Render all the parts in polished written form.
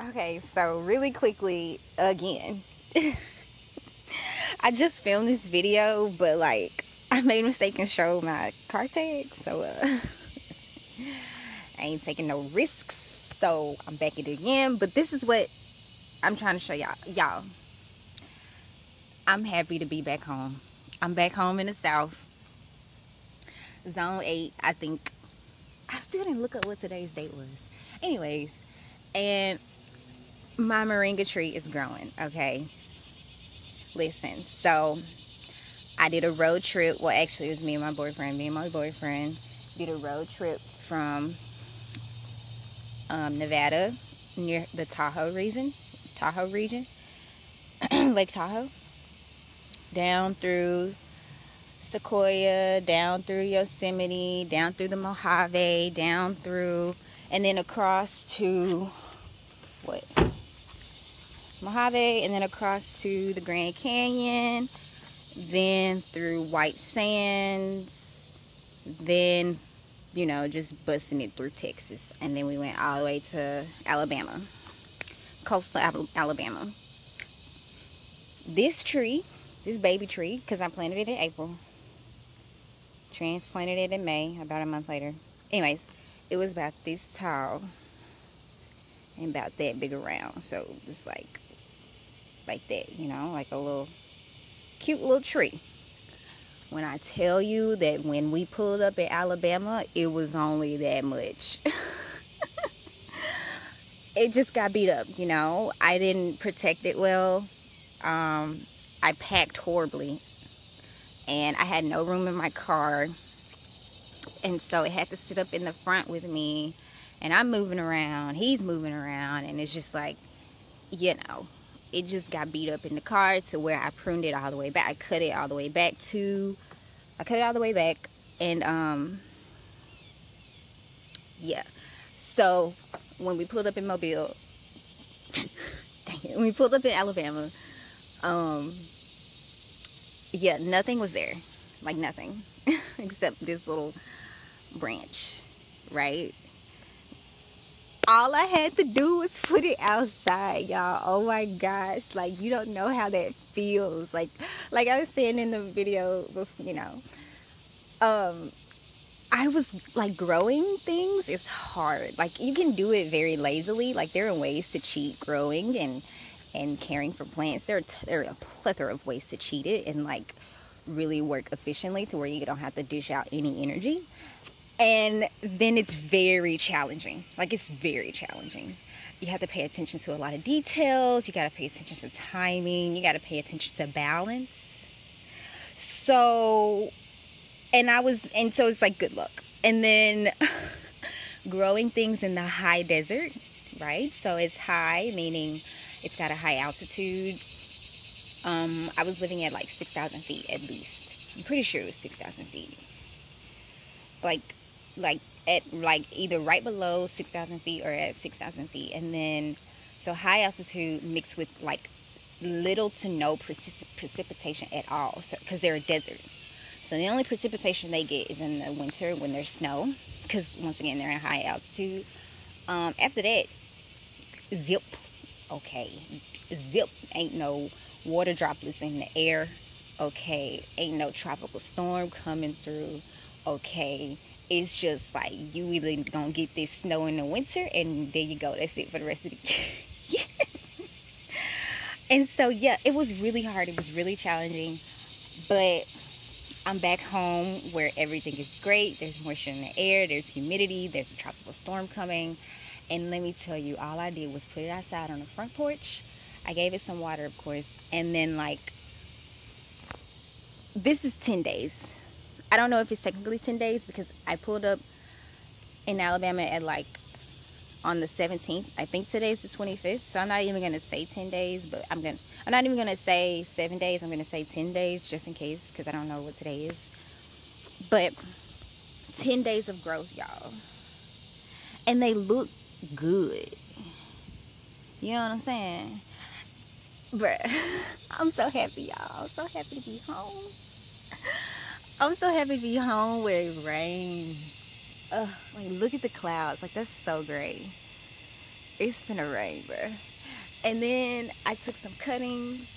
Okay, so really quickly again, I just filmed this video, but like I made a mistake and showed my car tag, so I ain't taking no risks. So I'm back at it again, but this is what I'm trying to show y'all. Y'all, I'm happy to be back home. I'm back home in the South, Zone 8. I think I still didn't look up what today's date was. Anyways, and my moringa tree is growing. Okay, listen. So I did a road trip. Well, actually, it was me and my boyfriend. Me and my boyfriend did a road trip from Nevada, near the Tahoe region, Lake Tahoe, down through Sequoia, down through Yosemite, down through the Mojave, down through, and then across to what? Mojave, and then across to the Grand Canyon, then through White Sands, then just busting it through Texas, and then we went all the way to Alabama, coastal Alabama. This tree, this baby tree, because I planted it in April, transplanted it in May, about a month later. Anyways, it was about this tall and about that big around, so it was like that, like a little cute little tree. When I tell you that when we pulled up in Alabama, it was only that much. It just got beat up, I didn't protect it well. I packed horribly, and I had no room in my car, and so it had to sit up in the front with me, and I'm moving around, he's moving around, and it's just like, it just got beat up in the car to where I pruned it all the way back. I cut it all the way back, and yeah. So when we pulled up in Mobile, dang it, when we pulled up in Alabama, um, yeah, nothing was there, like nothing, except this little branch, right? All I had to do was put it outside, y'all. Oh my gosh, like you don't know how that feels. Like I was saying in the video, um, I was like, growing things is hard. Like you can do it very lazily. Like there are ways to cheat growing and caring for plants. There are a plethora of ways to cheat it and like really work efficiently to where you don't have to dish out any energy. And then it's very challenging. Like it's very challenging. You have to pay attention to a lot of details. You got to pay attention to timing. You got to pay attention to balance. So, and so it's like good luck. And then growing things in the high desert, right? So it's high, meaning it's got a high altitude. I was living at like 6,000 feet at least. I'm pretty sure it was 6,000 feet. Like, at like either right below 6,000 feet or at 6,000 feet. And then, so high altitude mixed with like little to no precipitation at all. So, because they're a desert. So the only precipitation they get is in the winter when there's snow. Because once again, they're in high altitude. After that, zip. Okay. Zip. Ain't no water droplets in the air. Okay. Ain't no tropical storm coming through. Okay. It's just like you either gonna get this snow in the winter, and there you go. That's it for the rest of the year. Yeah. And so yeah, it was really hard. It was really challenging, but I'm back home where everything is great. There's moisture in the air. There's humidity. There's a tropical storm coming. And let me tell you, all I did was put it outside on the front porch. I gave it some water, of course. And then, like, this is 10 days. I don't know if it's technically 10 days because I pulled up in Alabama at, like, on the 17th. I think today's the 25th. So I'm not even going to say 10 days, but I'm not even going to say 7 days. I'm going to say 10 days just in case because I don't know what today is. But 10 days of growth, y'all. And they look good. You know what I'm saying? Bruh, I'm so happy, y'all. I'm so happy to be home. I'm so happy to be home where it rains. Like, look at the clouds. Like, that's so great. It's finna rain, bro. And then I took some cuttings.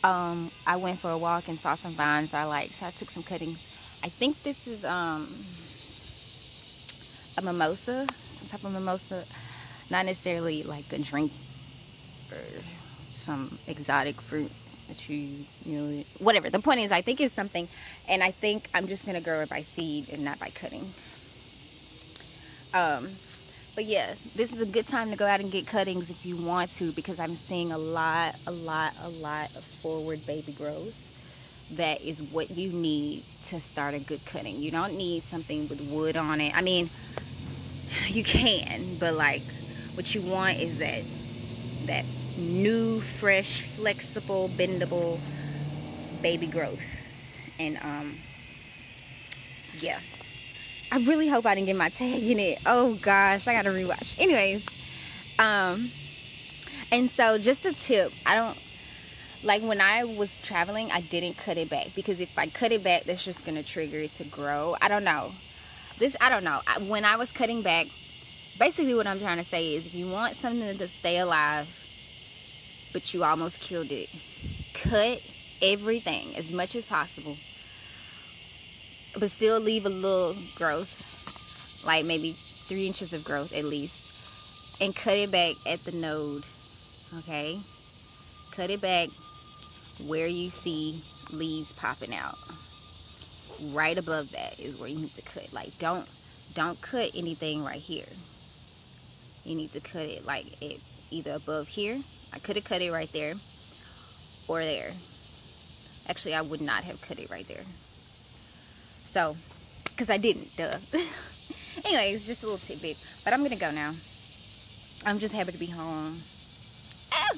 I went for a walk and saw some vines I like, so I took some cuttings. I think this is a mimosa, some type of mimosa, not necessarily like a drink or some exotic fruit that you know, whatever. The point is, I think it's something, and I think I'm just gonna grow it by seed and not by cutting. But yeah, this is a good time to go out and get cuttings if you want to, because I'm seeing a lot of forward baby growth. That is what you need to start a good cutting. You don't need something with wood on it. I mean, you can, but like what you want is that new, fresh, flexible, bendable baby growth. And yeah, I really hope I didn't get my tag in it. Oh gosh, I gotta rewatch. Anyways, and so just a tip, I don't like when I was traveling, I didn't cut it back, because if I cut it back, that's just gonna trigger it to grow. I don't know. When I was cutting back, basically what I'm trying to say is, if you want something to stay alive, but you almost killed it, cut everything as much as possible, but still leave a little growth, like maybe 3 inches of growth at least, and cut it back at the node. Okay, cut it back where you see leaves popping out. Right above that is where you need to cut. Like, don't cut anything right here. You need to cut it like either above here. I could have cut it right there, or there. Actually, I would not have cut it right there. So, because I didn't, duh. Anyways, just a little tidbit. But I'm gonna go now. I'm just happy to be home. Ah!